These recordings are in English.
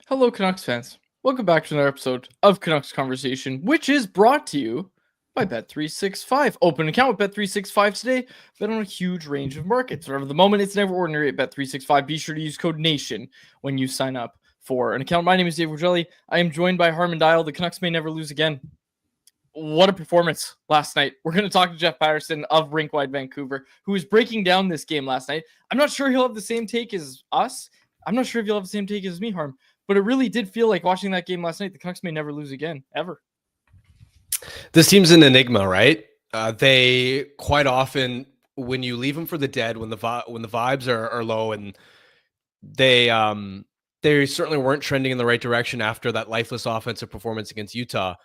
Hello, Canucks fans. Welcome back to another episode of Canucks Conversation, which is brought to you by Bet365. Open an account with Bet365 today. Bet on a huge range of markets. Whatever the moment, it's never ordinary at Bet365. Be sure to use code NATION when you sign up for an account. My name is Dave Rogelli. I am joined by Harman Dial. The Canucks may never lose again. What a performance last night. We're going to talk to Jeff Paterson of Rinkwide Vancouver, who is breaking down this game last night. I'm not sure he'll have the same take as us. I'm not sure if he'll have the same take as me, Harm. But it really did feel like watching that game last night, the Canucks may never lose again, ever. This team's an enigma, right? They quite often, when you leave them for the dead, when the vibes are low, and they certainly weren't trending in the right direction after that lifeless offensive performance against Utah.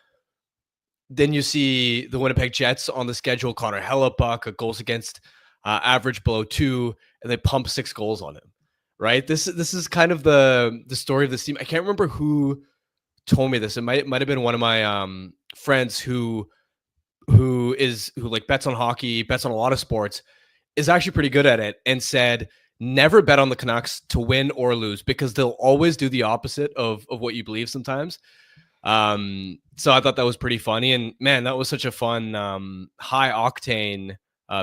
Then you see the Winnipeg Jets on the schedule, Connor Hellebuyck, a goals against average below 2, and they pump 6 goals on him. Right. This is kind of the story of this team. I can't remember who told me this. It might have been one of my friends who like bets on hockey, bets on a lot of sports, is actually pretty good at it, and said never bet on the Canucks to win or lose because they'll always do the opposite of what you believe sometimes. So I thought that was pretty funny, and man, that was such a fun high octane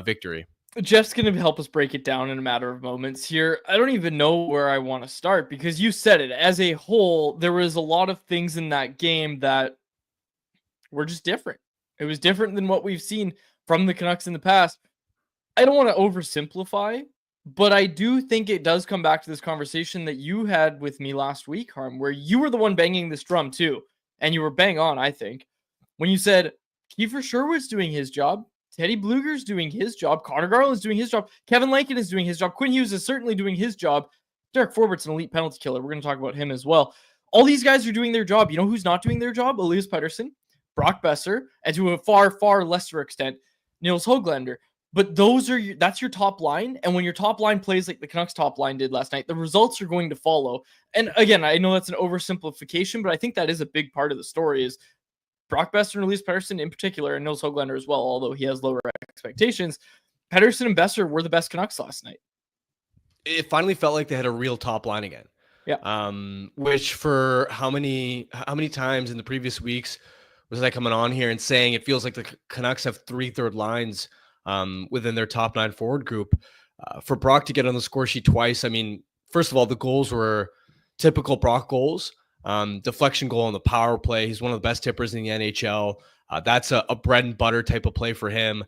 victory. Jeff's going to help us break it down in a matter of moments here. I don't even know where I want to start because you said it. As a whole, there was a lot of things in that game that were just different. It was different than what we've seen from the Canucks in the past. I don't want to oversimplify, but I do think it does come back to this conversation that you had with me last week, Harm, where you were the one banging this drum too. And you were bang on, I think, when you said Kiefer Sherwood's doing his job. Teddy Bluger's doing his job. Connor Garland's doing his job. Kevin Lankin is doing his job. Quinn Hughes is certainly doing his job. Derek Forbert's an elite penalty killer. We're going to talk about him as well. All these guys are doing their job. You know who's not doing their job? Elias Paterson, Brock Besser, and to a far, far lesser extent, Nils Höglander. But that's your top line. And when your top line plays like the Canucks top line did last night, the results are going to follow. And again, I know that's an oversimplification, but I think that is a big part of the story is Brock Besser and Elias Paterson in particular, and Nils Höglander as well, although he has lower expectations. Paterson and Besser were the best Canucks last night. It finally felt like they had a real top line again. Yeah. Which for how many times in the previous weeks was I coming on here and saying it feels like the Canucks have 3 third lines within their top 9 forward group. For Brock to get on the score sheet twice, I mean, first of all, the goals were typical Brock goals. Deflection goal on the power play. He's one of the best tippers in the NHL. That's a bread and butter type of play for him.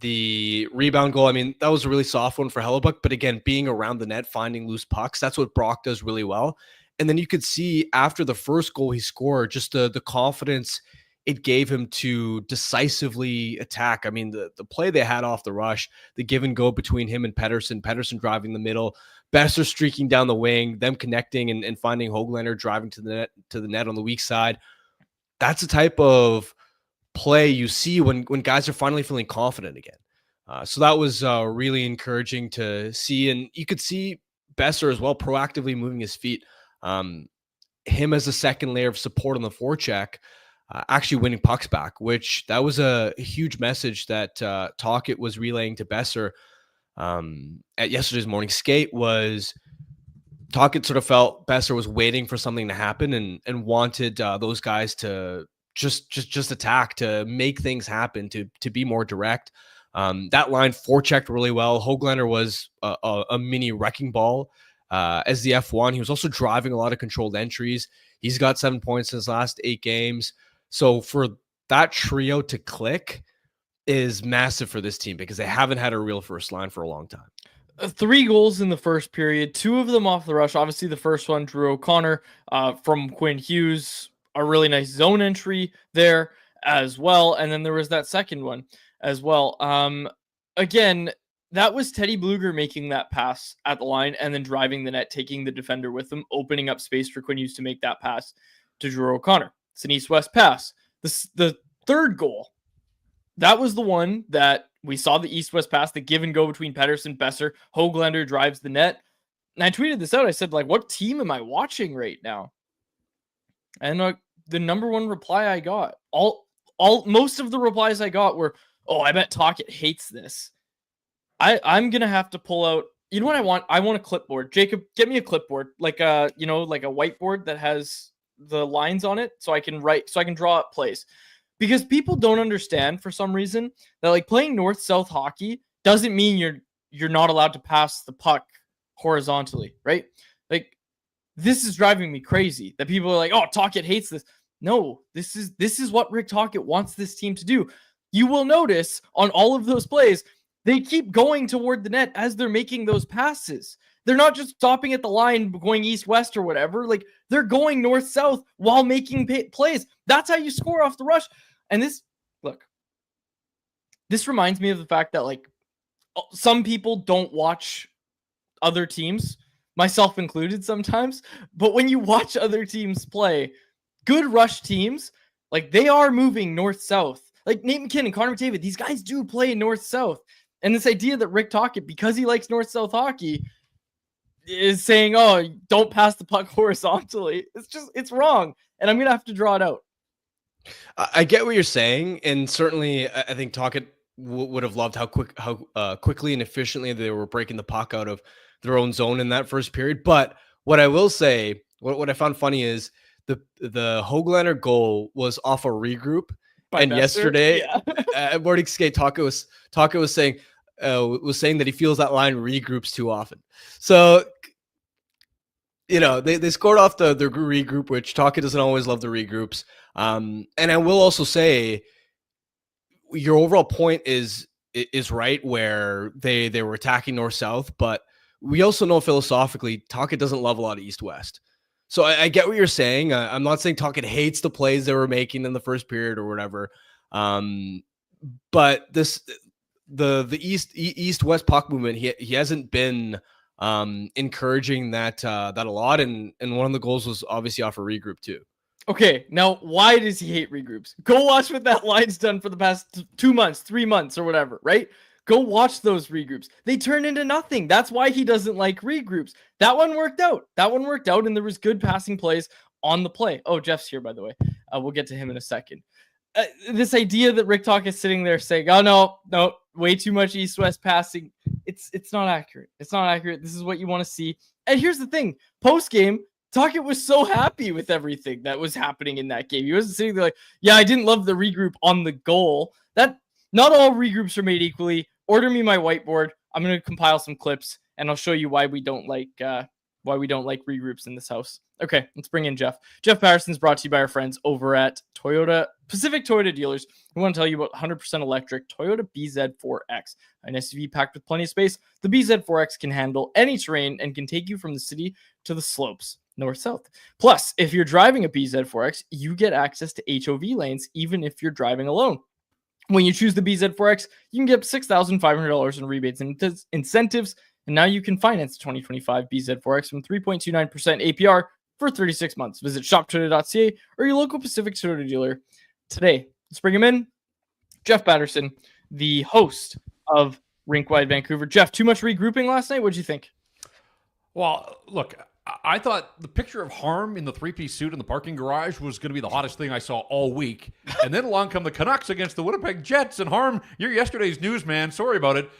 The rebound goal, I mean, that was a really soft one for Hellebuyck, but again, being around the net, finding loose pucks, that's what Brock does really well. And then you could see after the first goal he scored, just the confidence it gave him to decisively attack. I mean, the play they had off the rush, the give and go between him and Paterson driving the middle, Besser streaking down the wing, them connecting and finding Höglander driving to the net on the weak side. That's the type of play you see when guys are finally feeling confident again. So that was really encouraging to see. And you could see Besser as well proactively moving his feet. Him as a second layer of support on the forecheck, actually winning pucks back, which that was a huge message that Tocchet was relaying to Besser at yesterday's morning skate. Was Tocchet sort of felt Besser was waiting for something to happen and wanted those guys to just attack, to make things happen, to be more direct. That line forechecked really well. Höglander was a mini wrecking ball as the F1. He was also driving a lot of controlled entries. He's got 7 points in his last 8 games. So for that trio to click is massive for this team because they haven't had a real first line for a long time. 3 goals in the first period, 2 of them off the rush. Obviously, the first one, Drew O'Connor from Quinn Hughes, a really nice zone entry there as well. And then there was that second one as well. Again, that was Teddy Bluger making that pass at the line and then driving the net, taking the defender with him, opening up space for Quinn Hughes to make that pass to Drew O'Connor. It's an east-west pass. The third goal, that was the one that we saw, the east-west pass, the give and go between Paterson, Besser, Höglander drives the net. And I tweeted this out. I said, like, what team am I watching right now? And the number one reply I got, most of the replies I got were, oh, I bet Tocchet hates this. I'm going to have to pull out You know what I want? I want a clipboard. Jacob, get me a clipboard, like like a whiteboard that has the lines on it, so I can draw up plays. Because people don't understand for some reason that like playing north-south hockey doesn't mean you're not allowed to pass the puck horizontally, right? Like this is driving me crazy that people are like, "Oh, Tocchet hates this." No, this is what Rick Tocchet wants this team to do. You will notice on all of those plays, they keep going toward the net as they're making those passes. They're not just stopping at the line going east-west or whatever. Like they're going north-south while making plays. That's how you score off the rush. And this reminds me of the fact that like some people don't watch other teams, myself included sometimes. But when you watch other teams play, good rush teams, like they are moving north-south. Like Nate McKinnon, Connor McDavid, these guys do play north-south. And this idea that Rick Tocchet, because he likes north-south hockey, is saying, "Oh, don't pass the puck horizontally." It's wrong. And I'm going to have to draw it out. I get what you're saying. And certainly I think Tocchet would have loved how quickly and efficiently they were breaking the puck out of their own zone in that first period. But what I will say, what I found funny is the Höglander goal was off a regroup. And yesterday, at morning skate, Tocchet was saying that he feels that line regroups too often. So, they scored off the regroup, which Tocchet doesn't always love the regroups. And I will also say, your overall point is right, where they were attacking north-south, but we also know philosophically Tocchet doesn't love a lot of east-west. So I get what you're saying. I'm not saying Tocchet hates the plays they were making in the first period or whatever. But the east-west puck movement, he hasn't been encouraging that a lot. And one of the goals was obviously off a regroup too. Okay, now why does he hate regroups? Go watch what that line's done for the past 2 months, 3 months, or whatever, right? Go watch those regroups. They turn into nothing. That's why he doesn't like regroups. That one worked out. And there was good passing plays on the play. Oh, Jeff's here, by the way. We'll get to him in a second. This idea that Rick Tocchet is sitting there saying, "Oh, no, way too much east-west passing." It's not accurate. It's not accurate. This is what you want to see. And here's the thing. Post-game, Tocchet was so happy with everything that was happening in that game. He wasn't sitting there like, "Yeah, I didn't love the regroup on the goal." That not all regroups are made equally. Order me my whiteboard. I'm going to compile some clips, and I'll show you why we don't like regroups in this house. Okay, let's bring in Jeff. Jeff Paterson is brought to you by our friends over at Pacific Toyota Dealers. We want to tell you about 100% electric Toyota BZ4X, an SUV packed with plenty of space. The BZ4X can handle any terrain and can take you from the city to the slopes, north-south. Plus, if you're driving a BZ4X, you get access to HOV lanes even if you're driving alone. When you choose the BZ4X, you can get $6,500 in rebates and incentives, and now you can finance the 2025 BZ4X from 3.29% APR for 36 months. Visit shoptoyota.ca or your local Pacific Toyota dealer today. Let's bring him in. Jeff Paterson, the host of Rink Wide Vancouver. Jeff, too much regrouping last night? What'd you think? Well, look, I thought the picture of Harm in the three-piece suit in the parking garage was going to be the hottest thing I saw all week. And then along come the Canucks against the Winnipeg Jets. And Harm, you're yesterday's news, man. Sorry about it.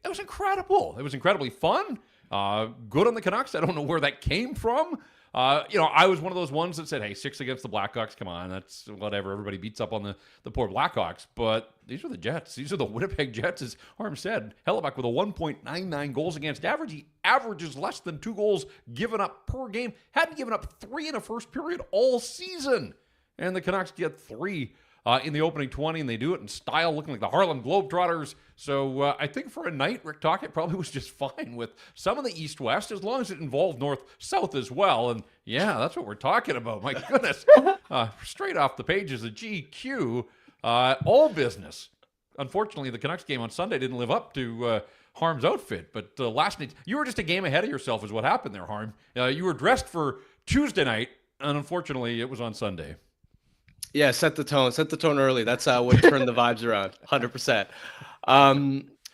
It was incredible. It was incredibly fun. Good on the Canucks. I don't know where that came from. I was one of those ones that said, "Hey, 6 against the Blackhawks. Come on, that's whatever. Everybody beats up on the poor Blackhawks." But these are the Jets. These are the Winnipeg Jets, as Harm said. Hellebuyck with a 1.99 goals against average. He averages less than 2 goals given up per game. Hadn't given up 3 in a first period all season. And the Canucks get 3 in the opening 20, and they do it in style, looking like the Harlem Globetrotters. So I think for a night, Rick Tocchet probably was just fine with some of the east-west, as long as it involved north-south as well. And yeah, that's what we're talking about. My goodness. Straight off the pages of GQ, all business. Unfortunately, the Canucks game on Sunday didn't live up to Harm's outfit. But last night, you were just a game ahead of yourself is what happened there, Harm. You were dressed for Tuesday night, and unfortunately, it was on Sunday. Yeah, set the tone early. That's what turned the vibes around. 100%.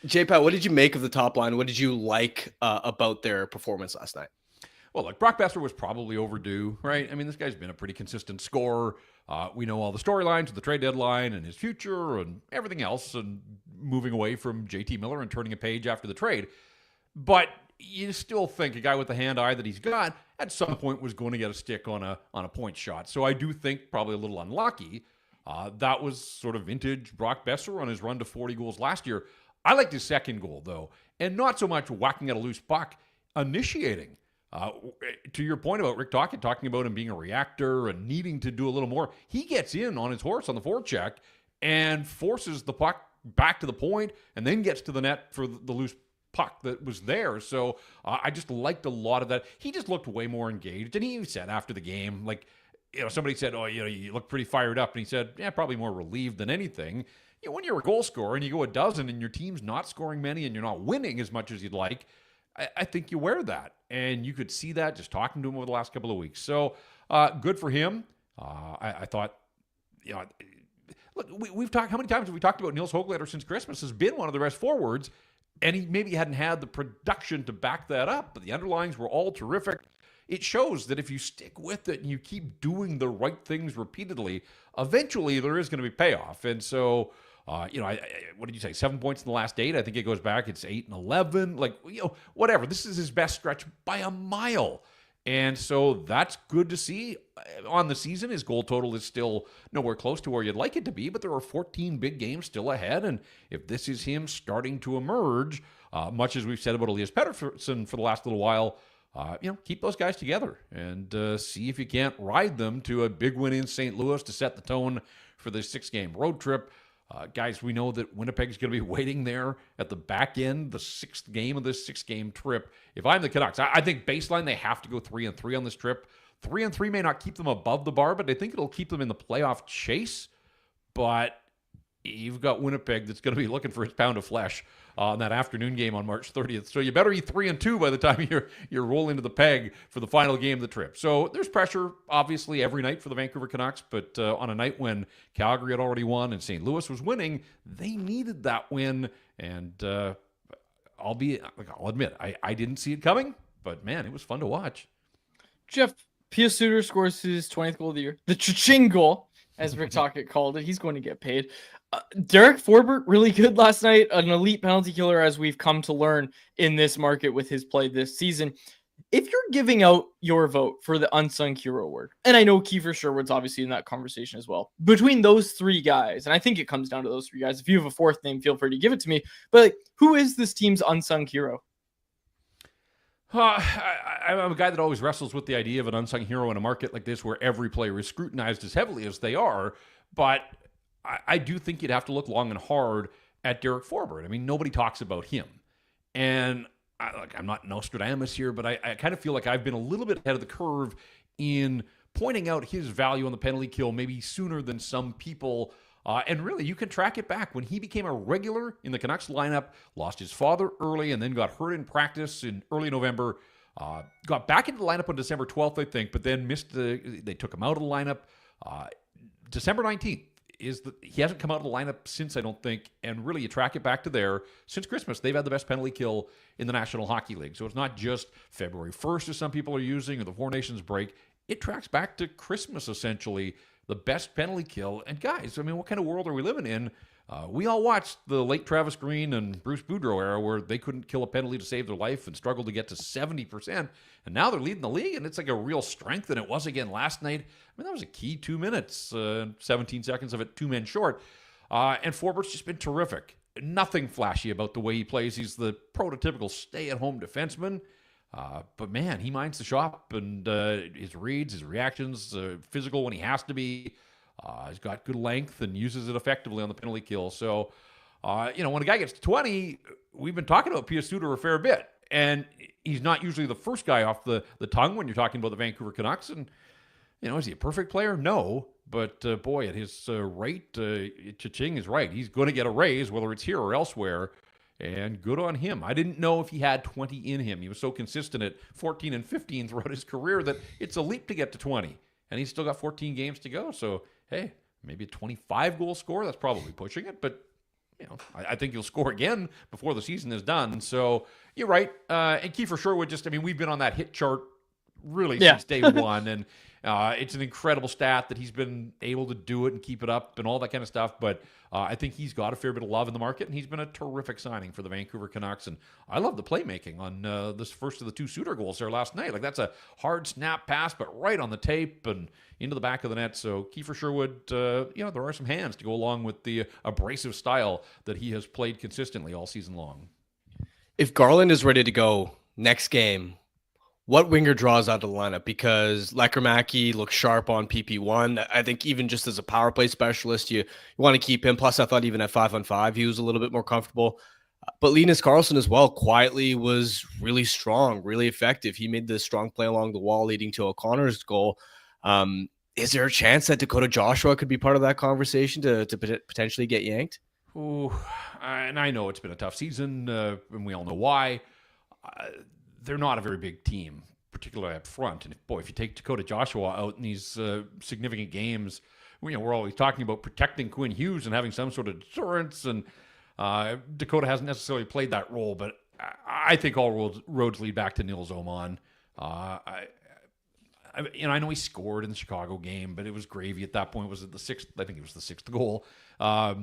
J-Pat, what did you make of the top line? What did you like about their performance last night? Well, look, Brock Besser was probably overdue, right? I mean, this guy's been a pretty consistent scorer. We know all the storylines of the trade deadline and his future and everything else, and moving away from JT Miller and turning a page after the trade. But you still think a guy with the hand-eye that he's got at some point was going to get a stick on a point shot. So I do think probably a little unlucky. That was sort of vintage Brock Besser on his run to 40 goals last year. I liked his second goal, though, and not so much whacking at a loose puck, initiating. To your point about Rick Tocchet talking about him being a reactor and needing to do a little more, he gets in on his horse on the forecheck and forces the puck back to the point and then gets to the net for the loose puck that was there. So I just liked a lot of that. He just looked way more engaged. And he said after the game, like, somebody said, oh, you look pretty fired up. And he said, yeah, probably more relieved than anything. When you're a goal scorer and you go a dozen and your team's not scoring many and you're not winning as much as you'd like, I think you wear that. And you could see that just talking to him over the last couple of weeks. So good for him. I thought, look, we've talked, how many times have we talked about Nils Höglander since Christmas has been one of the best forwards, and he maybe hadn't had the production to back that up, but the underlines were all terrific. It shows that if you stick with it and you keep doing the right things repeatedly, eventually there is going to be payoff. And so, what did you say? 7 points in the last 8. I think it goes back. It's 8 and 11. Like, whatever. This is his best stretch by a mile. And so that's good to see. On the season, his goal total is still nowhere close to where you'd like it to be, but there are 14 big games still ahead. And if this is him starting to emerge, much as we've said about Elias Paterson for the last little while, keep those guys together and see if you can't ride them to a big win in St. Louis to set the tone for the 6-game road trip. Guys, we know that Winnipeg's going to be waiting there at the back end, the 6th game of this 6-game trip. If I'm the Canucks, I think baseline they have to go 3-3 on this trip. 3-3 may not keep them above the bar, but I think it'll keep them in the playoff chase. But you've got Winnipeg that's going to be looking for its pound of flesh on that afternoon game on March 30th. So you better be 3-2 by the time you're rolling to the peg for the final game of the trip. So there's pressure, obviously, every night for the Vancouver Canucks, but on a night when Calgary had already won and St. Louis was winning, they needed that win. And I'll admit, I didn't see it coming, but man, it was fun to watch. Jeff, Pia Suter scores his 20th goal of the year. The cha-ching goal, as Rick Tocchet called it. He's going to get paid. Derek Forbort, really good last night. An elite penalty killer, as we've come to learn in this market with his play this season. If you're giving out your vote for the Unsung Hero Award, and I know Kiefer Sherwood's obviously in that conversation as well, between those 3 guys, and I think it comes down to those 3 guys. If you have a 4th name, feel free to give it to me. But who is this team's unsung hero? I'm a guy that always wrestles with the idea of an unsung hero in a market like this where every player is scrutinized as heavily as they are. But I do think you'd have to look long and hard at Derek Forbort. I mean, nobody talks about him. And I'm not Nostradamus here, but I kind of feel like I've been a little bit ahead of the curve in pointing out his value on the penalty kill maybe sooner than some people. And really, you can track it back. When he became a regular in the Canucks lineup, lost his father early and then got hurt in practice in early November, got back into the lineup on December 12th, I think, but then they took him out of the lineup. December 19th. He hasn't come out of the lineup since, I don't think, and really you track it back to there. Since Christmas, they've had the best penalty kill in the National Hockey League. So it's not just February 1st as some people are using or the Four Nations break. It tracks back to Christmas, essentially, the best penalty kill. And guys, I mean, what kind of world are we living in? We all watched the late Travis Green and Bruce Boudreau era where they couldn't kill a penalty to save their life and struggled to get to 70%. And now they're leading the league, and it's like a real strength, and it was again last night. I mean, that was a key 2 minutes, 17 seconds of it, 2 men short. And Forbort's just been terrific. Nothing flashy about the way he plays. He's the prototypical stay-at-home defenseman. But man, he minds the shop, and his reads, his reactions, physical when he has to be. He's got good length and uses it effectively on the penalty kill. So, when a guy gets to 20, we've been talking about Pia Suter a fair bit. And he's not usually the first guy off the tongue when you're talking about the Vancouver Canucks. And, is he a perfect player? No. But, boy, at his rate, Cha-Ching is right. He's going to get a raise, whether it's here or elsewhere. And good on him. I didn't know if he had 20 in him. He was so consistent at 14 and 15 throughout his career that it's a leap to get to 20. And he's still got 14 games to go. So, hey, maybe a 25-goal score. That's probably pushing it. But, I think he'll score again before the season is done. So, you're right. And Kiefer Sherwood we've been on that hit chart really since day one. And It's an incredible stat that he's been able to do it and keep it up and all that kind of stuff. But I think he's got a fair bit of love in the market, and he's been a terrific signing for the Vancouver Canucks. And I love the playmaking on this first of the 2 Suter goals there last night. Like, that's a hard snap pass, but right on the tape and into the back of the net. So Kiefer Sherwood, there are some hands to go along with the abrasive style that he has played consistently all season long. If Garland is ready to go next game, what winger draws out of the lineup? Because Lekkerimäki looks sharp on PP1. I think even just as a power play specialist, you want to keep him. Plus, I thought even at 5-on-5, he was a little bit more comfortable. But Linus Karlsson as well quietly was really strong, really effective. He made the strong play along the wall leading to O'Connor's goal. Is there a chance that Dakota Joshua could be part of that conversation to potentially get yanked? Ooh, and I know it's been a tough season, and we all know why. They're not a very big team, particularly up front. And if you take Dakota Joshua out in these significant games, we're always talking about protecting Quinn Hughes and having some sort of deterrence. And Dakota hasn't necessarily played that role, but I think all roads lead back to Nils Åman. I know he scored in the Chicago game, but it was gravy at that point. Was it the 6th? I think it was the 6th goal. I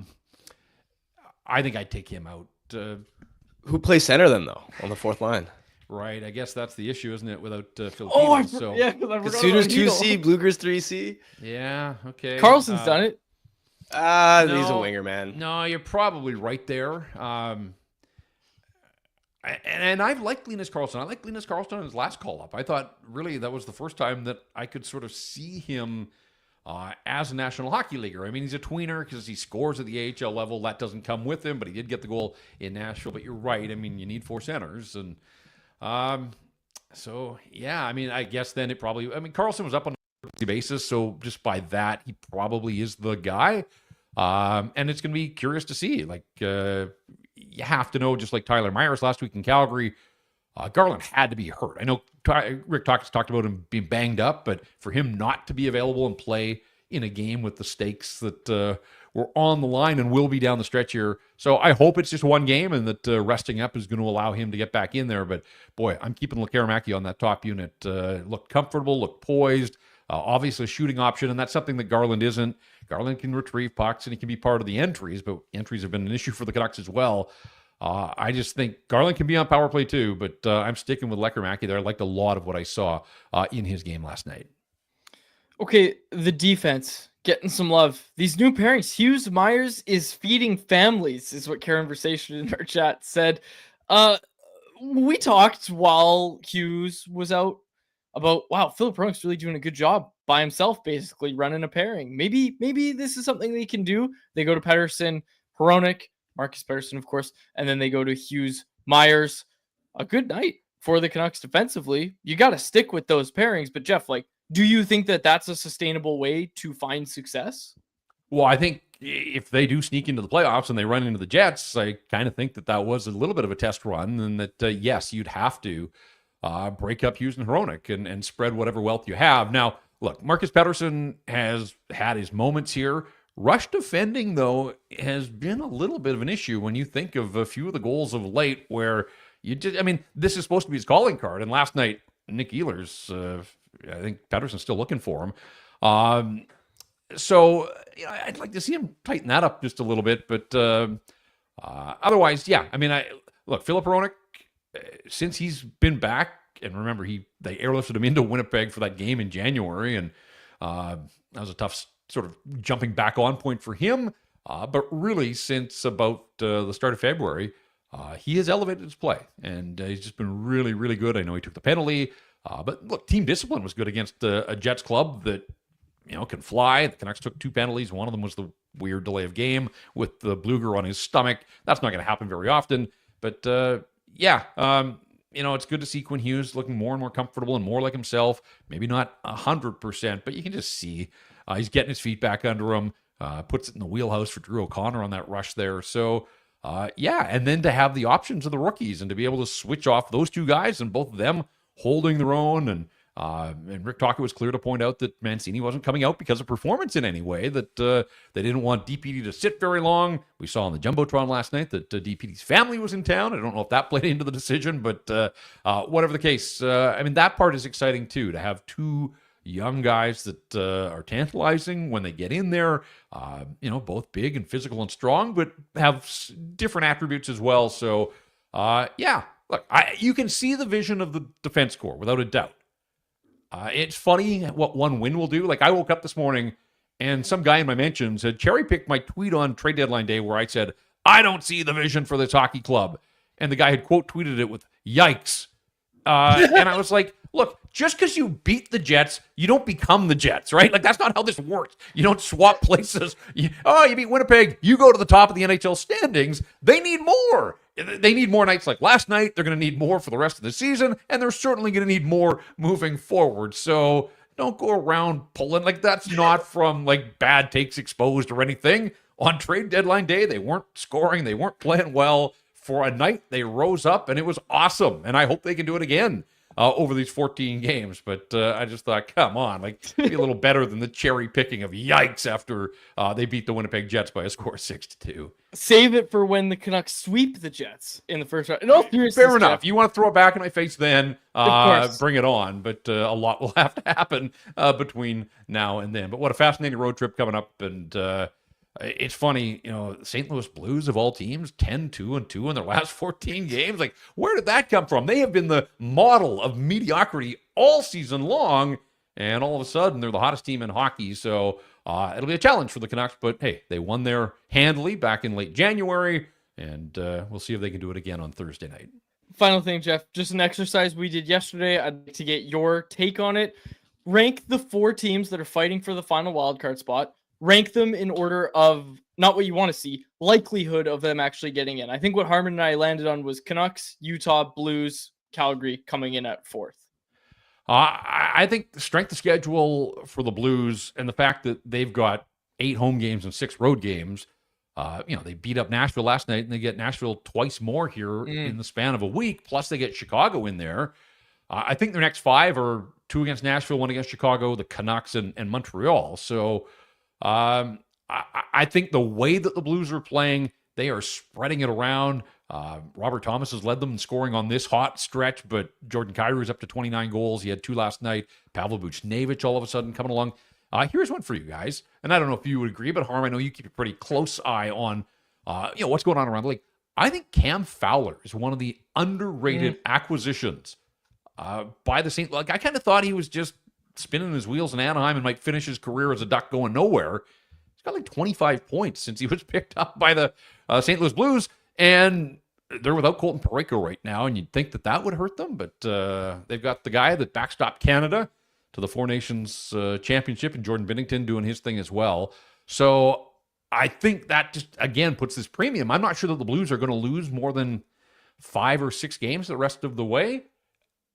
think I'd take him out. Who plays center then, though, on the 4th line? Right, I guess that's the issue, isn't it? Without Filipino. Oh, yeah, the Sooners 2C, Bluegers 3C. Yeah, okay. Carlson's done it. He's a winger, man. No, you're probably right there. And I've liked Linus Karlsson. I liked Linus Karlsson in his last call-up. I thought, really, that was the first time that I could sort of see him as a National Hockey Leaguer. I mean, he's a tweener because he scores at the AHL level. That doesn't come with him, but he did get the goal in Nashville. But you're right. I mean, you need 4 centers. And so, yeah, I mean, I guess then Karlsson was up on a basis, so just by that, he probably is the guy. And it's going to be curious to see. Like, you have to know, just like Tyler Myers last week in Calgary, Garland had to be hurt. I know Rick Tocchet's talked about him being banged up, but for him not to be available and play in a game with the stakes that were on the line and will be down the stretch here. So I hope it's just one game and that resting up is going to allow him to get back in there. But boy, I'm keeping Lekkerimäki on that top unit. Looked comfortable, looked poised, obviously a shooting option, and that's something that Garland isn't. Garland can retrieve pucks and he can be part of the entries, but entries have been an issue for the Canucks as well. I just think Garland can be on power play too, but I'm sticking with Lekkerimäki there. I liked a lot of what I saw in his game last night. Okay, the defense getting some love. These new pairings, Hughes Myers is feeding families, is what Conversation in our chat said. We talked while Hughes was out about, wow, Philip Hronik's really doing a good job by himself, basically running a pairing. Maybe this is something they can do. They go to Paterson, Hronik, Marcus Paterson, of course, and then they go to Hughes Myers. A good night for the Canucks defensively. You got to stick with those pairings. But Jeff, do you think that that's a sustainable way to find success? Well, I think if they do sneak into the playoffs and they run into the Jets, I kind of think that was a little bit of a test run, and that, yes, you'd have to break up Hughes and Hronik and spread whatever wealth you have. Now, look, Marcus Paterson has had his moments here. Rush defending, though, has been a little bit of an issue when you think of a few of the goals of late where this is supposed to be his calling card. And last night, Nick Ehlers, I think Paterson's still looking for him. So I'd like to see him tighten that up just a little bit. But otherwise, yeah. Philip Hronik, since he's been back, and remember, they airlifted him into Winnipeg for that game in January, and that was a tough sort of jumping back on point for him. But really, since about the start of February, he has elevated his play, and he's just been really, really good. I know he took the penalty, but look, team discipline was good against a Jets club that can fly. The Canucks took 2 penalties. One of them was the weird delay of game with the Bluger on his stomach. That's not going to happen very often. But it's good to see Quinn Hughes looking more and more comfortable and more like himself. Maybe not 100%, but you can just see he's getting his feet back under him. Puts it in the wheelhouse for Drew O'Connor on that rush there. So, and then to have the options of the rookies and to be able to switch off those 2 guys and both of them holding their own. And Rick Tocchet was clear to point out that Mancini wasn't coming out because of performance in any way, that they didn't want DPD to sit very long. We saw on the Jumbotron last night that DPD's family was in town. I don't know if that played into the decision, but whatever the case, that part is exciting too, to have 2 young guys that are tantalizing when they get in there. Both big and physical and strong, but have different attributes as well. So, look, you can see the vision of the defense core without a doubt. It's funny what one win will do. Like, I woke up this morning and some guy in my mentions had cherry-picked my tweet on trade deadline day where I said, I don't see the vision for this hockey club. And the guy had quote tweeted it with, yikes. And I was like, look, just because you beat the Jets, you don't become the Jets, right? Like, that's not how this works. You don't swap places. You beat Winnipeg, you go to the top of the NHL standings. They need more. They need more nights like last night. They're going to need more for the rest of the season, and they're certainly going to need more moving forward. So don't go around pulling. Like, that's not from, like, bad takes exposed or anything. On trade deadline day, they weren't scoring. They weren't playing well. For a night, they rose up, and it was awesome. And I hope they can do it again over these 14 games. But I just thought, come on, like, be a little better than the cherry picking of yikes after they beat the Winnipeg Jets by a score of 6-2. Save it for when the Canucks sweep the Jets in the first round. No, fair enough. Jeff. You want to throw it back in my face then, of bring it on. But a lot will have to happen between now and then. But what a fascinating road trip coming up. And it's funny, St. Louis Blues of all teams, 10-2-2 in their last 14 games. Like, where did that come from? They have been the model of mediocrity all season long, and all of a sudden they're the hottest team in hockey. So it'll be a challenge for the Canucks, but hey, they won there handily back in late January, and we'll see if they can do it again on Thursday night. Final thing, Jeff, just an exercise we did yesterday. I'd like to get your take on it. Rank the 4 teams that are fighting for the final wildcard spot. Rank them in order of not what you want to see, likelihood of them actually getting in. I think what Harmon and I landed on was Canucks, Utah, Blues, Calgary coming in at 4th. I think the strength of schedule for the Blues and the fact that they've got 8 home games and 6 road games, they beat up Nashville last night and they get Nashville twice more here in the span of a week. Plus they get Chicago in there. I think their next 5 are 2 against Nashville, 1 against Chicago, the Canucks and Montreal. So, I think the way that the Blues are playing, they are spreading it around. Robert Thomas has led them in scoring on this hot stretch, but Jordan Kyrou is up to 29 goals. He had 2 last night. Pavel Buchnevich all of a sudden coming along. Here's one for you guys, and I don't know if you would agree, but Harm, I know you keep a pretty close eye on what's going on around the league. I think Cam Fowler is one of the underrated acquisitions by the St. Like, I kind of thought he was just spinning his wheels in Anaheim and might finish his career as a Duck going nowhere. He's got like 25 points since he was picked up by the St. Louis Blues, and they're without Colton Parayko right now, and you'd think that would hurt them, but they've got the guy that backstopped Canada to the Four Nations Championship, and Jordan Binnington doing his thing as well. So I think that just, again, puts this premium. I'm not sure that the Blues are going to lose more than 5 or 6 games the rest of the way,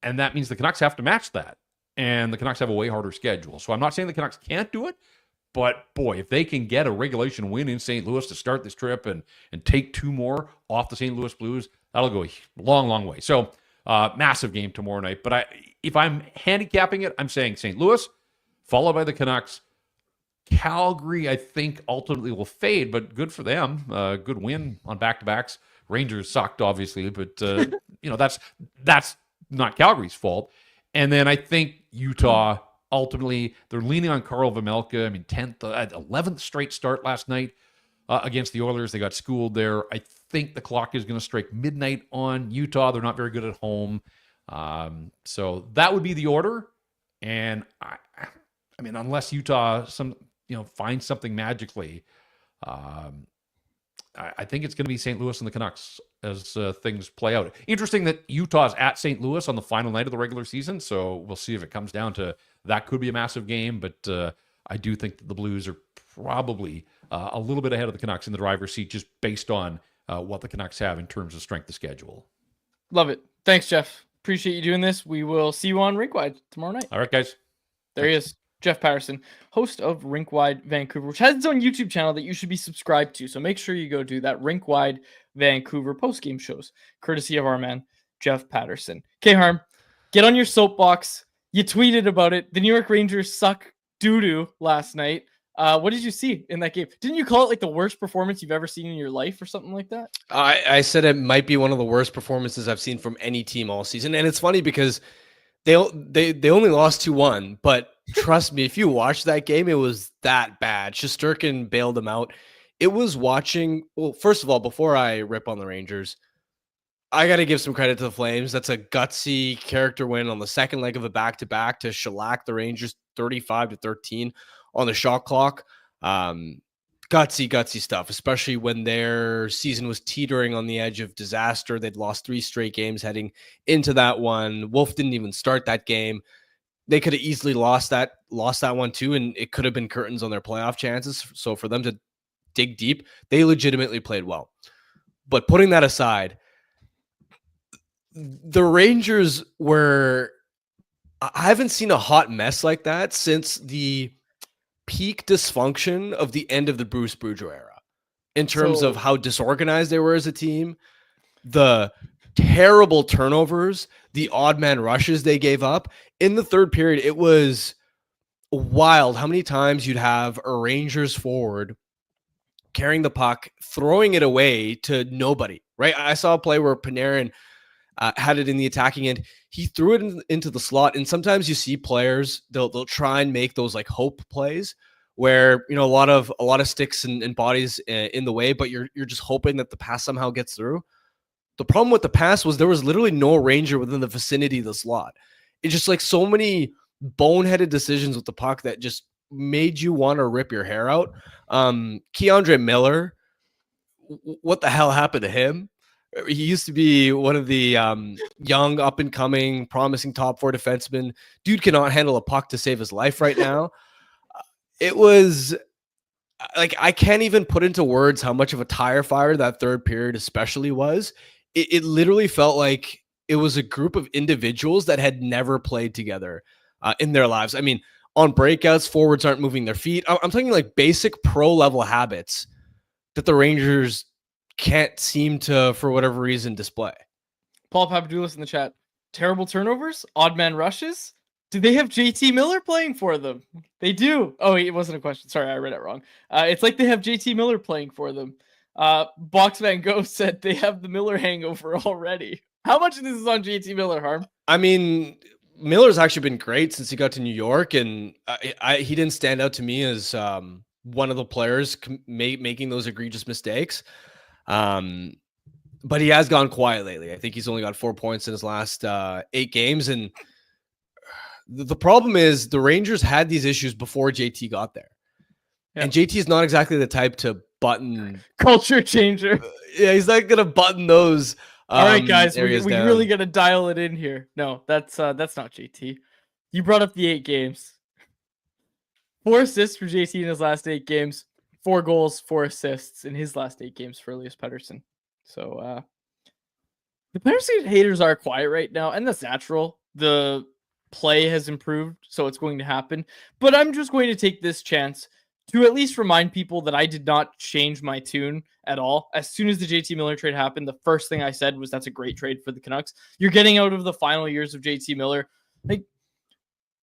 and that means the Canucks have to match that. And the Canucks have a way harder schedule. So I'm not saying the Canucks can't do it, but boy, if they can get a regulation win in St. Louis to start this trip and take 2 more off the St. Louis Blues, that'll go a long, long way. So massive game tomorrow night. But if I'm handicapping it, I'm saying St. Louis, followed by the Canucks. Calgary, I think, ultimately will fade, but good for them. Good win on back-to-backs. Rangers sucked, obviously, but that's not Calgary's fault. And then I think Utah, ultimately, they're leaning on Karl Vejmelka. I mean, 11th straight start last night against the Oilers. They got schooled there. I think the clock is going to strike midnight on Utah. They're not very good at home. So that would be the order. And I mean, unless Utah finds something magically, I think it's going to be St. Louis and the Canucks as things play out. Interesting that Utah's at St. Louis on the final night of the regular season, so we'll see if it comes down to that. Could be a massive game, but I do think that the Blues are probably a little bit ahead of the Canucks in the driver's seat just based on what the Canucks have in terms of strength of schedule. Love it. Thanks, Jeff. Appreciate you doing this. We will see you on Rinkwide tomorrow night. All right, guys. There he is. Jeff Paterson, host of Rinkwide Vancouver, which has its own YouTube channel that you should be subscribed to. So make sure you go do that. Rinkwide Vancouver post-game shows, courtesy of our man, Jeff Paterson. Okay, Harm, get on your soapbox. You tweeted about it. The New York Rangers suck doo-doo last night. What did you see in that game? Didn't you call it like the worst performance you've ever seen in your life or something like that? I said it might be one of the worst performances I've seen from any team all season. And it's funny because they only lost 2-1, but Trust me, if you watch that game, it was that bad. Shesterkin bailed him out. It was watching. Well, first of all, before I rip on the Rangers, I got to give some credit to the Flames. That's a gutsy character win on the second leg of a back-to-back to shellac the Rangers 35-13 on the shot clock. Gutsy stuff, especially when their season was teetering on the edge of disaster. They'd lost 3 straight games heading into that one. Wolf didn't even start that game. They could have easily lost that one too, and it could have been curtains on their playoff chances. So for them to dig deep, they legitimately played well. But putting that aside, the Rangers were, I haven't seen a hot mess like that since the peak dysfunction of the end of the Bruce Boudreau era, in terms of how disorganized they were as a team, the terrible turnovers, the odd man rushes they gave up. In the third period, it was wild how many times you'd have a Rangers forward carrying the puck, throwing it away to nobody, right? I saw a play where Panarin had it in the attacking end. He threw it into the slot. And sometimes you see players, they'll try and make those like hope plays where, you know, a lot of sticks and bodies in the way, but you're just hoping that the pass somehow gets through. The problem with the pass was there was literally no Ranger within the vicinity of the slot. It's just like so many boneheaded decisions with the puck that just made you want to rip your hair out. Keandre Miller, what the hell happened to him? He used to be one of the young, up-and-coming, promising top 4 defensemen. Dude cannot handle a puck to save his life right now. It was like, I can't even put into words how much of a tire fire that third period especially was. It literally felt like it was a group of individuals that had never played together in their lives. I mean, on breakouts, forwards aren't moving their feet. I'm talking like basic pro-level habits that the Rangers can't seem to, for whatever reason, display. Paul Papadoulis in the chat. Terrible turnovers? Odd man rushes? Do they have JT Miller playing for them? They do. Oh, it wasn't a question. Sorry, I read it wrong. It's like they have JT Miller playing for them. Box Van Gogh said they have the Miller hangover already. How much of this is on JT Miller, Harm? I mean, Miller's actually been great since he got to New York, and he didn't stand out to me as one of the players making those egregious mistakes. But he has gone quiet lately. I think he's only got 4 points in his last 8 games. And the problem is the Rangers had these issues before JT got there. Yeah. And JT is not exactly the type to button culture changer. Yeah, he's not going to button those. All right, guys, we really got to dial it in here. No, that's not JT. You brought up the 8 games. 4 assists for JT in his last 8 games. 4 goals, 4 assists in his last 8 games for Elias Paterson. So the Paterson haters are quiet right now, and that's natural. The play has improved, so it's going to happen. But I'm just going to take this chance to at least remind people that I did not change my tune at all. As soon as the JT Miller trade happened, the first thing I said was that's a great trade for the Canucks. You're getting out of the final years of JT Miller. Like,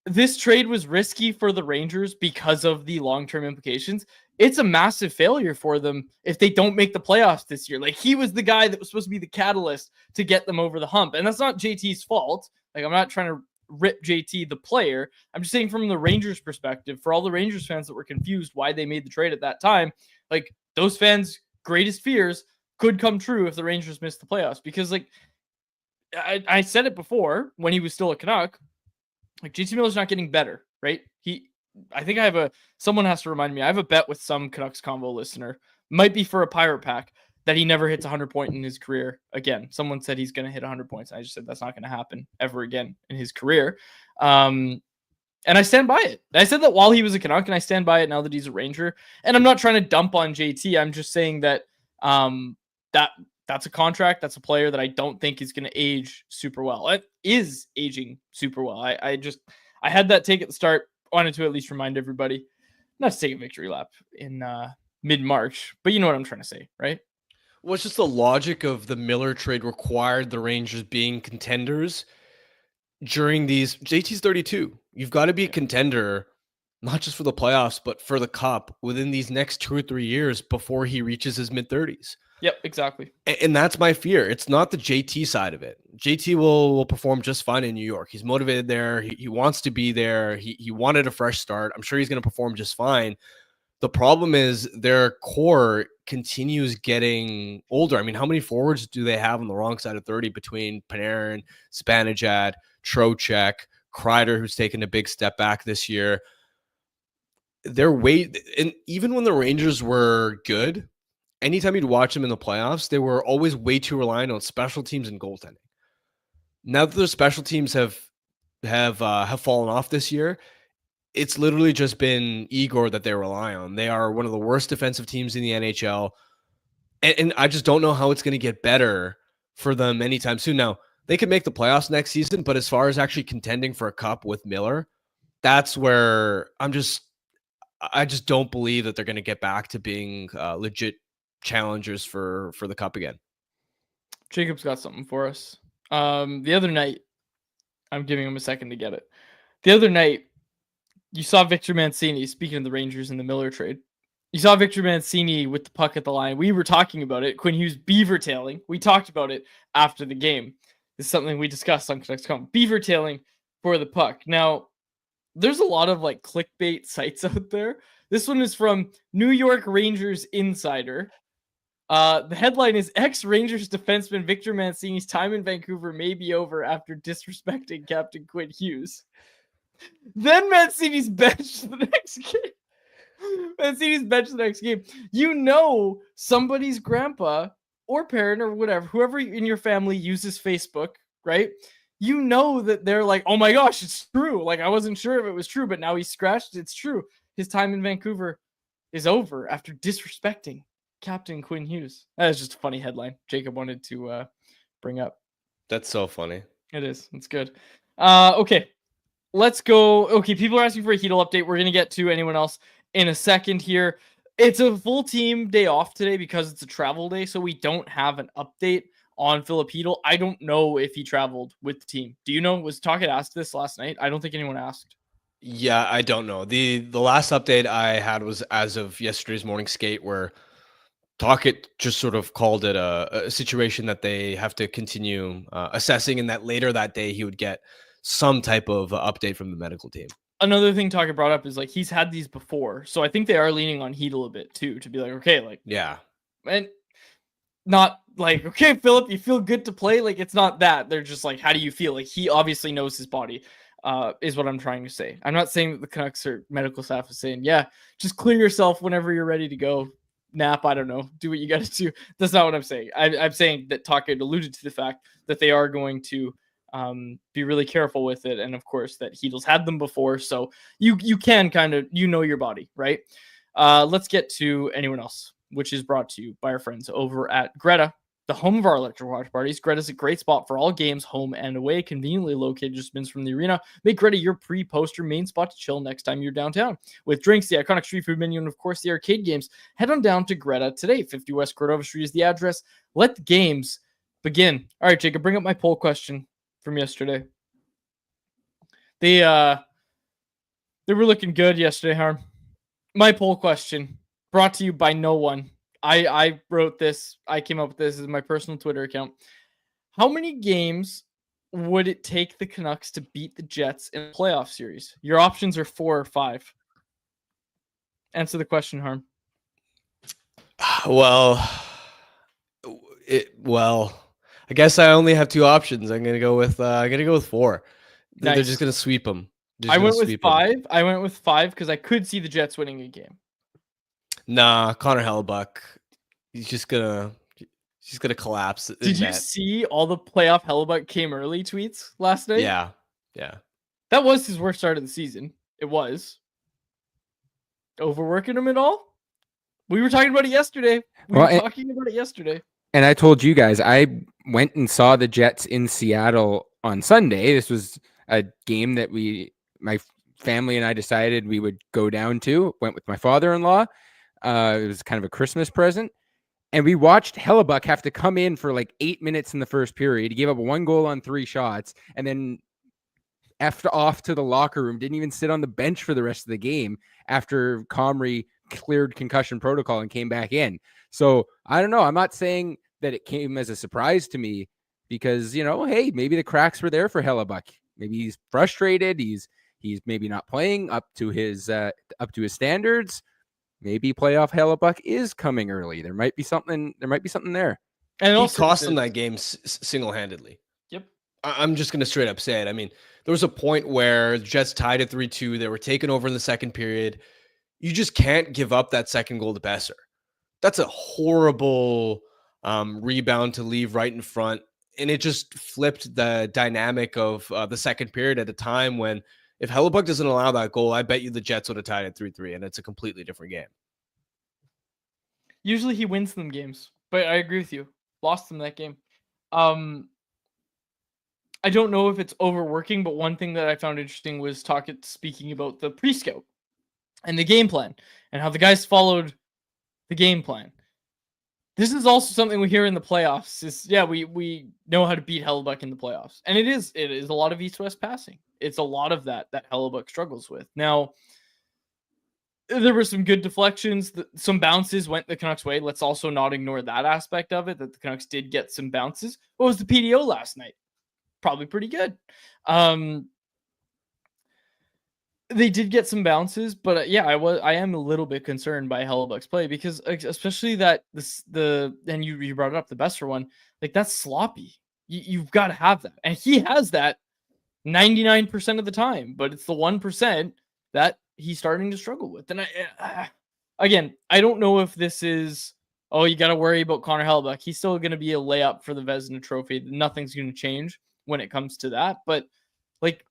this trade was risky for the Rangers because of the long-term implications. It's a massive failure for them if they don't make the playoffs this year. Like, he was the guy that was supposed to be the catalyst to get them over the hump. And that's not JT's fault. Like, I'm not trying to rip JT the player. I'm just saying from the Rangers perspective, for all the Rangers fans that were confused why they made the trade at that time, like, those fans' greatest fears could come true if the Rangers missed the playoffs. Because, like, I said it before when he was still a Canuck, like, JT Miller's not getting better, right? I think someone has to remind me. I have a bet with some Canucks Convo listener, might be for a Pirate Pack, that he never hits 100 points in his career again. Someone said he's going to hit 100 points. I just said that's not going to happen ever again in his career. And I stand by it. I said that while he was a Canuck, and I stand by it now that he's a Ranger. And I'm not trying to dump on JT. I'm just saying that that's a contract. That's a player that I don't think is going to age super well. It is aging super well. I had that take at the start. Wanted to at least remind everybody not to take a victory lap in mid-March, but you know what I'm trying to say, right? Well, it's just the logic of the Miller trade required the Rangers being contenders during these. JT's 32. You've got to be a contender not just for the playoffs, but for the cup within these next 2 or 3 years before he reaches his mid-30s. Yep, exactly. And that's my fear. It's not the JT side of it. JT will perform just fine in New York. He's motivated there. He wants to be there. He wanted a fresh start. I'm sure he's going to perform just fine. The problem is their core continues getting older. I mean, how many forwards do they have on the wrong side of 30 between Panarin, Zibanejad, Trocheck, Kreider, who's taken a big step back this year? Their weight, and even when the Rangers were good, anytime you'd watch them in the playoffs, they were always way too reliant on special teams and goaltending. Now that the special teams have fallen off this year, it's literally just been Igor that they rely on. They are one of the worst defensive teams in the NHL, and I just don't know how it's going to get better for them anytime soon. Now they could make the playoffs next season, but as far as actually contending for a cup with Miller, that's where I just don't believe that they're going to get back to being legit challengers for the cup again. Jacob's got something for us. The other night, I'm giving him a second to get it. The other night, you saw Victor Mancini, speaking of the Rangers and the Miller trade. You saw Victor Mancini with the puck at the line. We were talking about it. Quinn Hughes beaver tailing. We talked about it after the game. This is something we discussed on Canucks Conversation. Beaver tailing for the puck. Now, there's a lot of like clickbait sites out there. This one is from New York Rangers Insider. The headline is ex-Rangers defenseman Victor Mancini's time in Vancouver may be over after disrespecting Captain Quinn Hughes. Then Mancini's benched the next game. You know somebody's grandpa or parent or whatever, whoever in your family uses Facebook, right? You know that they're like, oh my gosh, it's true. Like, I wasn't sure if it was true, but now he's scratched. It's true. His time in Vancouver is over after disrespecting Captain Quinn Hughes. That is just a funny headline Jacob wanted to bring up. That's so funny. It is. It's good. Okay. Let's go. Okay, people are asking for a Heedle update. We're going to get to anyone else in a second here. It's a full team day off today because it's a travel day, so we don't have an update on Filip Chytil. I don't know if he traveled with the team. Do you know? Was Tocchet asked this last night? I don't think anyone asked. Yeah, I don't know. The last update I had was as of yesterday's morning skate, where Tocchet just sort of called it a situation that they have to continue assessing, and that later that day he would get some type of update from the medical team. Another thing Tocchet brought up is like he's had these before, so I think they are leaning on Chytil a bit too to be like, okay, like yeah, and not like, okay, Philip, you feel good to play. Like it's not that. They're just like, how do you feel? Like he obviously knows his body, is what I'm trying to say. I'm not saying that the Canucks or medical staff is saying, yeah, just clear yourself whenever you're ready to go. Nap, I don't know. Do what you got to do. That's not what I'm saying. I'm saying that Tocchet alluded to the fact that they are going to be really careful with it, and of course that Chytil's had them before, so you can kind of your body, right? Let's get to anyone else, which is brought to you by our friends over at Greta, the home of our electric watch parties. Greta's a great spot for all games, home and away, conveniently located just minutes from the arena. Make Greta your pre-poster main spot to chill next time you're downtown. With drinks, the iconic street food menu, and of course the arcade games, head on down to Greta today. 50 West Cordova Street is the address. Let the games begin. All right, Jacob, bring up my poll question from yesterday. They were looking good yesterday, Harm. My poll question, brought to you by no one. I wrote this. I came up with this as my personal Twitter account. How many games would it take the Canucks to beat the Jets in a playoff series? Your options are 4 or 5. Answer the question, Harm. Well, I guess I only have 2 options. I'm gonna go with 4. Nice. They're just gonna sweep them. I went with 5. I went with 5 because I could see the Jets winning a game. Nah, Connor Hellebuyck. He's just gonna collapse. Did you see all the playoff Hellebuyck came early tweets last night? Yeah. That was his worst start of the season. It was. Overworking him at all? We were talking about it yesterday. And I told you guys, I went and saw the Jets in Seattle on Sunday. This was a game that my family and I decided we would go down to. Went with my father-in-law. It was kind of a Christmas present. And we watched Hellebuyck have to come in for like 8 minutes in the first period. He gave up 1 goal on 3 shots. And then effed off to the locker room, didn't even sit on the bench for the rest of the game after Comrie cleared concussion protocol and came back in. So I don't know. I'm not saying that it came as a surprise to me because, hey, maybe the cracks were there for Hellebuyck. Maybe he's frustrated. He's maybe not playing up to his standards. Maybe playoff Hellebuyck is coming early. There might be something there. And he cost them that game single-handedly. Yep. I'm just going to straight up say it. I mean, there was a point where the Jets tied at 3-2. They were taken over in the second period. You just can't give up that second goal to Besser. That's a horrible rebound to leave right in front. And it just flipped the dynamic of the second period at a time when if Hellebuyck doesn't allow that goal, I bet you the Jets would have tied at 3-3, and it's a completely different game. Usually he wins them games, but I agree with you. Lost them that game. I don't know if it's overworking, but one thing that I found interesting was speaking about the pre-scout and the game plan and how the guys followed the game plan. This is also something we hear in the playoffs. We know how to beat Hellebuyck in the playoffs. And it is a lot of east-west passing. It's a lot of that Hellebuyck struggles with. Now, there were some good deflections. Some bounces went the Canucks' way. Let's also not ignore that aspect of it, that the Canucks did get some bounces. What was the PDO last night? Probably pretty good. They did get some bounces, but I am a little bit concerned by Hellebuyck's play because especially and you brought it up, the Besser one, like that's sloppy. You've got to have that. And he has that 99% of the time, but it's the 1% that he's starting to struggle with. And I don't know if this is, you got to worry about Connor Hellebuyck. He's still going to be a layup for the Vezina Trophy. Nothing's going to change when it comes to that. But like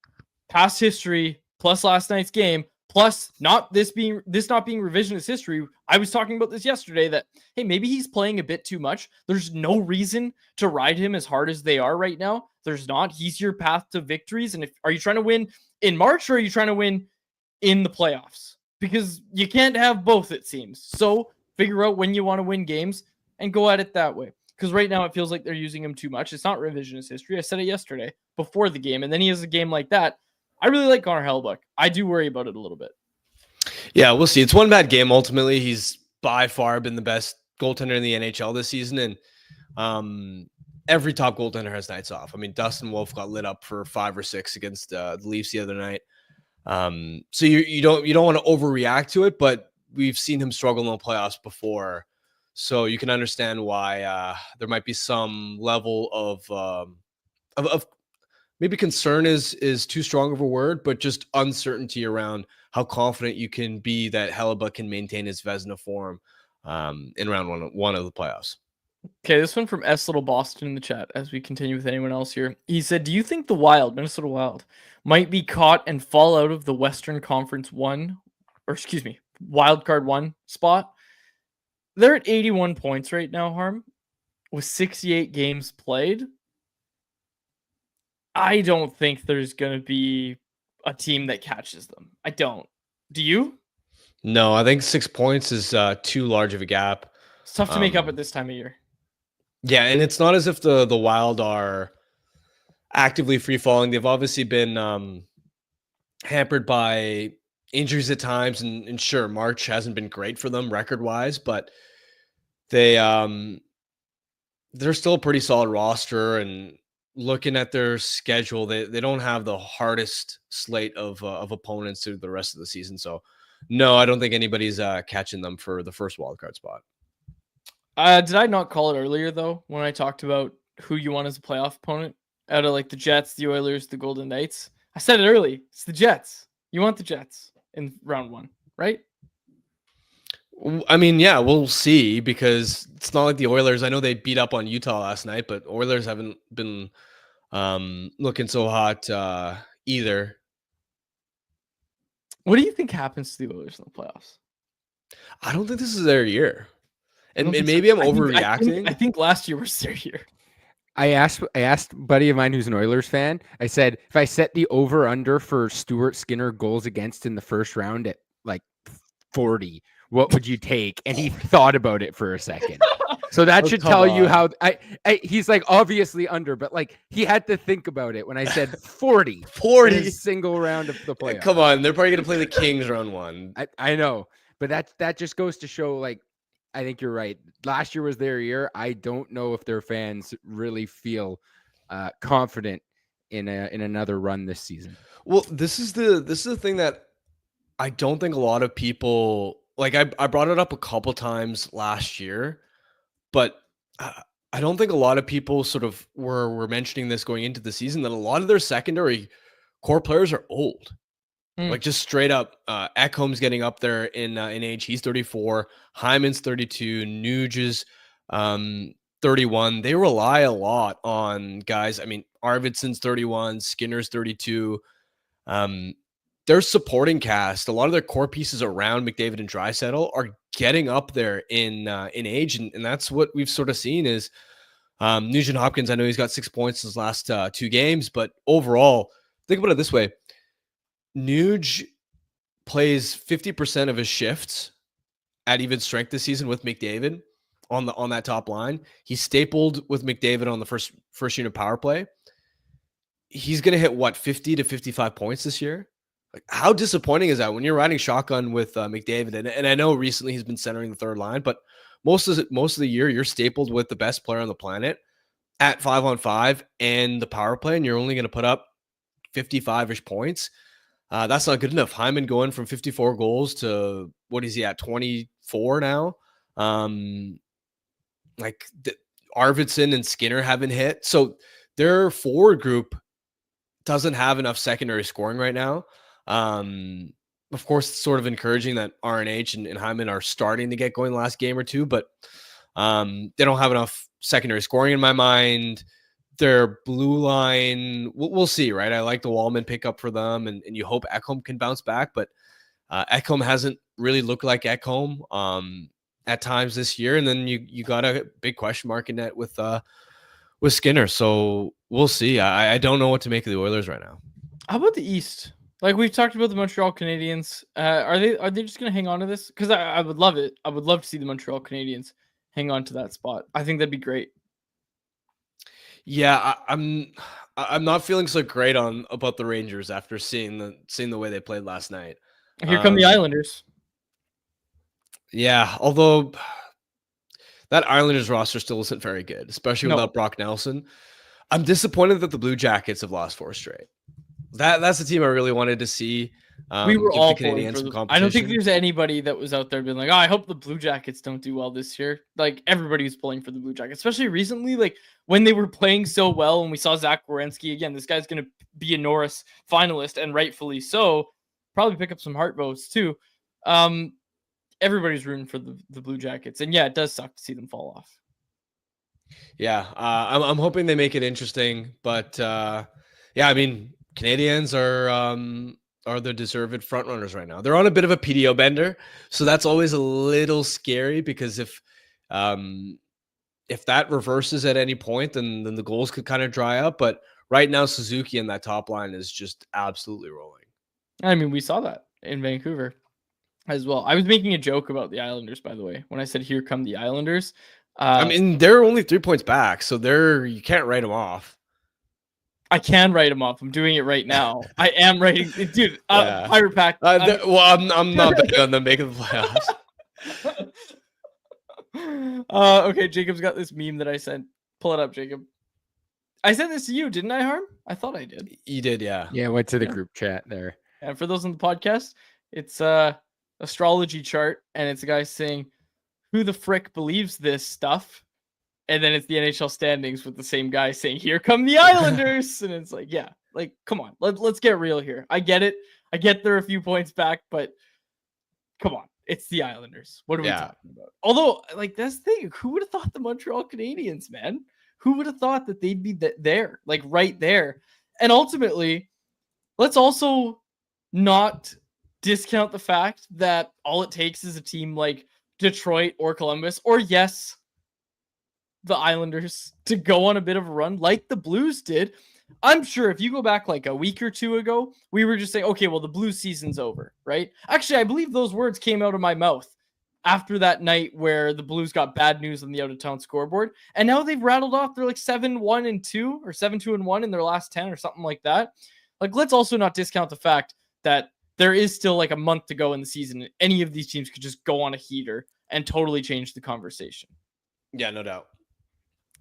past history, plus last night's game, plus this not being revisionist history. I was talking about this yesterday that, hey, maybe he's playing a bit too much. There's no reason to ride him as hard as they are right now. There's not. He's your path to victories. And are you trying to win in March or are you trying to win in the playoffs? Because you can't have both, it seems. So figure out when you want to win games and go at it that way. Because right now it feels like they're using him too much. It's not revisionist history. I said it yesterday before the game. And then he has a game like that. I really like Connor Hellebuyck. I do worry about it a little bit. Yeah, we'll see. It's one bad game. Ultimately, he's by far been the best goaltender in the NHL this season. And every top goaltender has nights off. I mean, Dustin Wolf got lit up for 5 or 6 against the Leafs the other night. So you don't want to overreact to it, but we've seen him struggle in the playoffs before. So you can understand why there might be some level of maybe concern is too strong of a word, but just uncertainty around how confident you can be that Hellebuyck can maintain his Vezina form in round one of the playoffs. Okay, this one from S. Little Boston in the chat as we continue with anyone else here. He said, do you think the Minnesota Wild, might be caught and fall out of the Western Conference Wild Card 1 spot? They're at 81 points right now, Harm, with 68 games played. I don't think there's going to be a team that catches them. I don't. Do you? No, I think 6 points is too large of a gap. It's tough to make up at this time of year. Yeah, and it's not as if the Wild are actively free falling. They've obviously been hampered by injuries at times, and sure, March hasn't been great for them record-wise, but they're still a pretty solid roster. And looking at their schedule, they don't have the hardest slate of opponents through the rest of the season. So, no, I don't think anybody's catching them for the first wildcard spot. Did I not call it earlier, though, when I talked about who you want as a playoff opponent out of like the Jets, the Oilers, the Golden Knights? I said it early. It's the Jets. You want the Jets in round 1, right? I mean, yeah, we'll see, because it's not like the Oilers. I know they beat up on Utah last night, but Oilers haven't been looking so hot either. What do you think happens to the Oilers in the playoffs? I don't think this is their year. And maybe I'm overreacting. I think last year was their year. I asked a buddy of mine who's an Oilers fan. I said, if I set the over-under for Stuart Skinner goals against in the first round at like 40, what would you take? And he thought about it for a second. So that Oh, should come tell you on. how he's like obviously under, but like he had to think about it when I said 40 in 40. his single round of the playoffs. Come on, they're probably gonna play the Kings round one. I know, but that just goes to show, like, I think you're right. Last year was their year. I don't know if their fans really feel confident in another run this season. Well, this is the thing that I don't think a lot of people like. I brought it up a couple times last year, but I don't think a lot of people sort of were mentioning this going into the season, that a lot of their secondary core players are old. Like just straight up, Ekholm's getting up there in age. He's 34. Hyman's 32. Nuge is 31. They rely a lot on guys. I mean, Arvidsson's 31. Skinner's 32. Their supporting cast, a lot of their core pieces around McDavid and Draisaitl are getting up there in age, and that's what we've sort of seen is Nugent Hopkins. I know he's got 6 points in his last 2 games, but overall, think about it this way. Nuge plays 50% of his shifts at even strength this season with McDavid on that top line. He's stapled with McDavid on the first unit power play. He's going to hit what, 50 to 55 points this year? Like, how disappointing is that when you're riding shotgun with McDavid? And I know recently he's been centering the third line, but most of the year you're stapled with the best player on the planet at 5-on-5 and the power play, and you're only going to put up 55-ish points. That's not good enough. Hyman going from 54 goals to what is he at, 24 now? Arvidsson and Skinner haven't hit. So their forward group doesn't have enough secondary scoring right now. Of course, it's sort of encouraging that RNH and Hyman are starting to get going the last game or two, but they don't have enough secondary scoring in my mind. Their blue line, we'll see, right? I like the Wallman pickup for them, and you hope Ekholm can bounce back, but Ekholm hasn't really looked like Ekholm at times this year, and then you got a big question mark in net with Skinner, so we'll see. I don't know what to make of the Oilers right now. How about the East? Like we've talked about the Montreal Canadiens. Are they just going to hang on to this? Because I would love it. I would love to see the Montreal Canadiens hang on to that spot. I think that'd be great. Yeah, I'm not feeling so great about the Rangers after seeing the way they played last night. Here come the Islanders. Yeah, although that Islanders roster still isn't very good, especially without Brock Nelson. I'm disappointed that the Blue Jackets have lost 4 straight. That's the team I really wanted to see. We were all Canadians some competition. I don't think there's anybody that was out there being like, "Oh, I hope the Blue Jackets don't do well this year." Like everybody was pulling for the Blue Jackets, especially recently. Like when they were playing so well, and we saw Zach Werenski again. This guy's going to be a Norris finalist, and rightfully so. Probably pick up some heart votes too. Everybody's rooting for the Blue Jackets, and yeah, it does suck to see them fall off. Yeah, I'm hoping they make it interesting, but yeah, I mean, Canadians are the deserved frontrunners right now. They're on a bit of a PDO bender, so that's always a little scary because if that reverses at any point, then the goals could kind of dry up. But right now, Suzuki and that top line is just absolutely rolling. I mean, we saw that in Vancouver as well. I was making a joke about the Islanders, by the way, when I said, "Here come the Islanders." I mean, they're only 3 points back, so you can't write them off. I can write them off. I'm doing it right now. I am writing, dude. Pirate Pack. Well, I'm not betting on them making the playoffs. Okay, Jacob's got this meme that I sent. Pull it up, Jacob. I sent this to you, didn't I, Harm? I thought I did. You did, yeah. Yeah, I went to the group chat there. And for those on the podcast, it's a astrology chart, and it's a guy saying, "Who the frick believes this stuff?" And then it's the NHL standings with the same guy saying, "Here come the Islanders." And it's like, yeah, like, come on. Let's get real here. I get it. I get they're a few points back, but come on. It's the Islanders. What are we talking about? Although, like, that's the thing. Who would have thought the Montreal Canadiens, man? Who would have thought that they'd be there, like right there? And ultimately, let's also not discount the fact that all it takes is a team like Detroit or Columbus, or yes, the Islanders, to go on a bit of a run like the Blues did. I'm sure if you go back like a week or two ago, we were just saying, okay, well, the Blues season's over, right? Actually, I believe those words came out of my mouth after that night where the Blues got bad news on the out-of-town scoreboard. And now they've rattled off. They're like 7-1-2 or 7-2-1 in their last 10 or something like that. Like, let's also not discount the fact that there is still like a month to go in the season. Any of these teams could just go on a heater and totally change the conversation. Yeah, no doubt.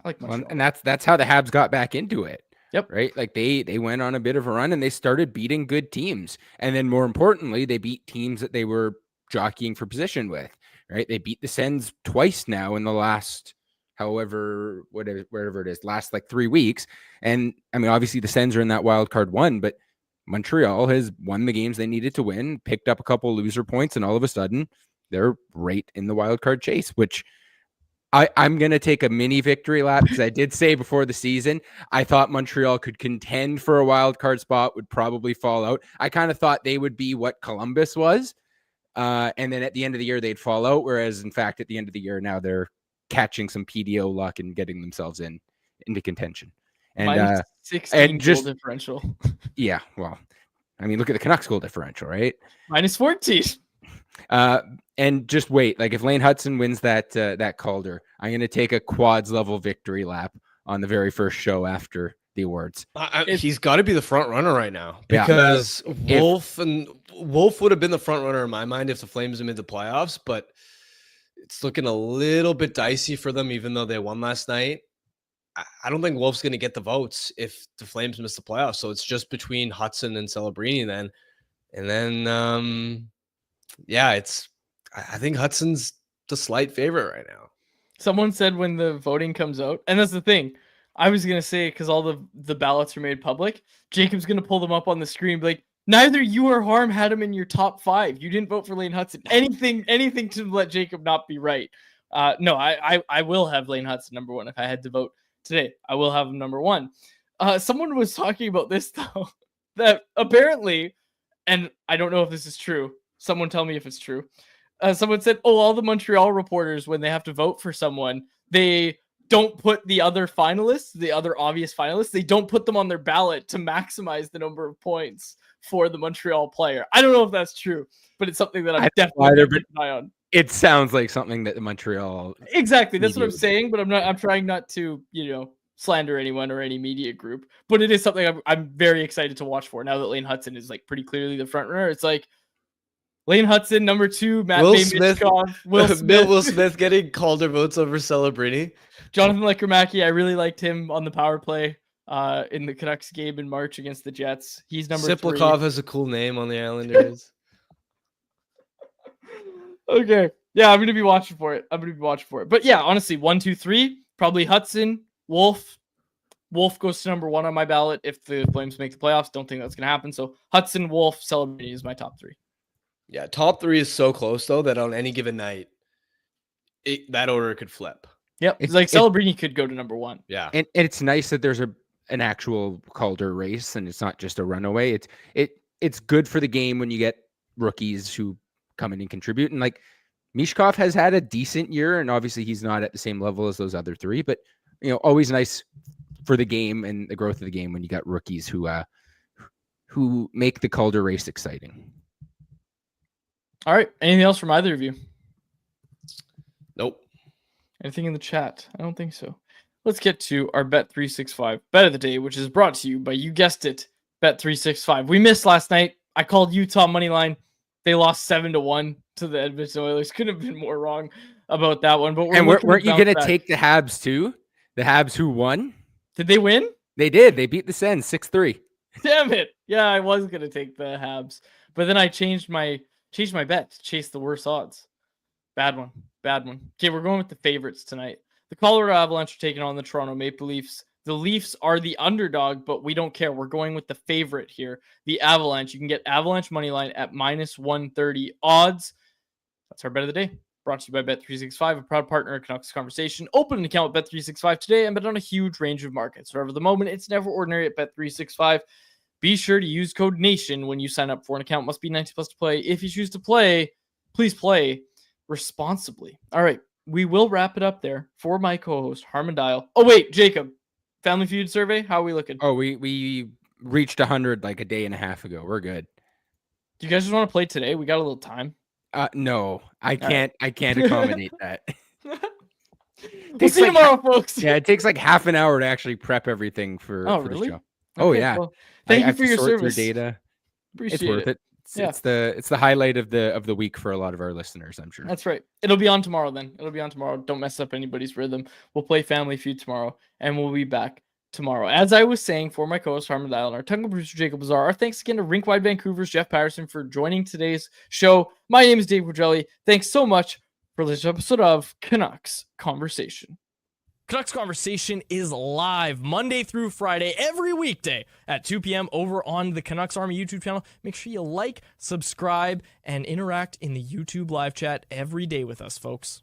I like Montreal. And that's how the Habs got back into it. Yep. Right. Like they went on a bit of a run and they started beating good teams. And then more importantly, they beat teams that they were jockeying for position with. Right. They beat the Sens twice now in the last, whatever it is, last like 3 weeks. And I mean, obviously the Sens are in that wild card one, but Montreal has won the games they needed to win, picked up a couple loser points, and all of a sudden they're right in the wild card chase, which I'm going to take a mini victory lap because I did say before the season, I thought Montreal could contend for a wild card spot, would probably fall out. I kind of thought they would be what Columbus was. And then at the end of the year, they'd fall out. Whereas in fact, at the end of the year, now they're catching some PDO luck and getting themselves into contention. And minus 16 and just goal differential. Yeah. Well, I mean, look at the Canucks goal differential, right? Minus 14. And just wait, like if Lane Hudson wins that Calder, I'm going to take a quads level victory lap on the very first show after the awards. He's got to be the front runner right now Yeah. because Wolf would have been the front runner in my mind if the Flames made the playoffs, but it's looking a little bit dicey for them, even though they won last night. I don't think Wolf's going to get the votes if the Flames miss the playoffs. So it's just between Hudson and Celebrini then. And then, I think Hudson's the slight favorite right now. Someone said when the voting comes out, and that's the thing. I was going to say, because all the ballots are made public, Jacob's going to pull them up on the screen, be like, neither you or Harm had him in your top 5. You didn't vote for Lane Hudson. Anything to let Jacob not be right. No, I will have Lane Hudson number 1 if I had to vote today. I will have him number 1. Someone was talking about this, though, that apparently, and I don't know if this is true. Someone tell me if it's true. Someone said, all the Montreal reporters, when they have to vote for someone, they don't put the other finalists, the other obvious finalists, they don't put them on their ballot to maximize the number of points for the Montreal player. I don't know if that's true, but it's something that I'm definitely keeping an eye on. It sounds like something that the Montreal exactly. That's what I'm saying, but I'm trying not to, slander anyone or any media group. But it is something I'm very excited to watch for now that Lane Hudson is like pretty clearly the front runner. It's like Lane Hudson, number 2, Matt Will Smith, Will Smith getting Calder votes over Celebrini. Jonathan Lekermacki, I really liked him on the power play in the Canucks game in March against the Jets. He's number 3. Siplikov has a cool name on the Islanders. Okay. Yeah, I'm going to be watching for it. But yeah, honestly, 1, 2, 3, probably Hudson, Wolf. Wolf goes to number 1 on my ballot if the Flames make the playoffs. Don't think that's going to happen. So Hudson, Wolf, Celebrini is my top 3. Yeah, top 3 is so close, though, that on any given night, that order could flip. Yep. It's like Celebrini could go to number 1. Yeah. And it's nice that there's an actual Calder race and it's not just a runaway. It's good for the game when you get rookies who come in and contribute. And like Mishkov has had a decent year, and obviously he's not at the same level as those other 3, but always nice for the game and the growth of the game when you got rookies who make the Calder race exciting. All right. Anything else from either of you? Nope. Anything in the chat? I don't think so. Let's get to our Bet365 bet of the day, which is brought to you by, you guessed it, Bet365. We missed last night. I called Utah money line. They lost 7-1 to the Edmonton Oilers. Couldn't have been more wrong about that one. But weren't you going to take the Habs too? The Habs who won? Did they win? They did. They beat the Sens 6-3. Damn it! Yeah, I was going to take the Habs, but then I changed my bet to chase the worse odds. Bad one. Okay, we're going with the favorites tonight. The Colorado Avalanche are taking on the Toronto Maple Leafs. The Leafs are the underdog, but we don't care. We're going with the favorite here, the Avalanche. You can get Avalanche money line at minus 130 odds. That's our bet of the day. Brought to you by Bet365, a proud partner of Canucks Conversation. Open an account with Bet365 today and bet on a huge range of markets. Forever the moment, it's never ordinary at Bet365. Be sure to use code NATION when you sign up for an account. Must be 90 plus to play. If you choose to play, please play responsibly. All right, we will wrap it up there for my co-host, Harmon Dial. Oh, wait, Jacob. Family Feud survey, how are we looking? Oh, we reached 100 like a day and a half ago. We're good. Do you guys just want to play today? We got a little time. No, I right. can't. I can't accommodate that. We'll Takes see you like tomorrow, folks. Yeah, it takes like half an hour to actually prep everything for Oh, the really? show. Oh Okay, yeah, well, I thank you have for to your sort through service. data. It's Appreciate worth it. it. Yeah. It's the highlight of the week for a lot of our listeners, I'm sure. That's right. It'll be on tomorrow then. It'll be on tomorrow. Don't mess up anybody's rhythm. We'll play Family Feud tomorrow, and we'll be back tomorrow. As I was saying, for my co-host Harmon Dial and our technical producer Jacob Lazar, our thanks again to Rink Wide Vancouver's Jeff Paterson for joining today's show. My name is Dave Quadrelli. Thanks so much for this episode of Canucks Conversation. Canucks Conversation is live Monday through Friday, every weekday at 2 p.m. over on the Canucks Army YouTube channel. Make sure you like, subscribe, and interact in the YouTube live chat every day with us, folks.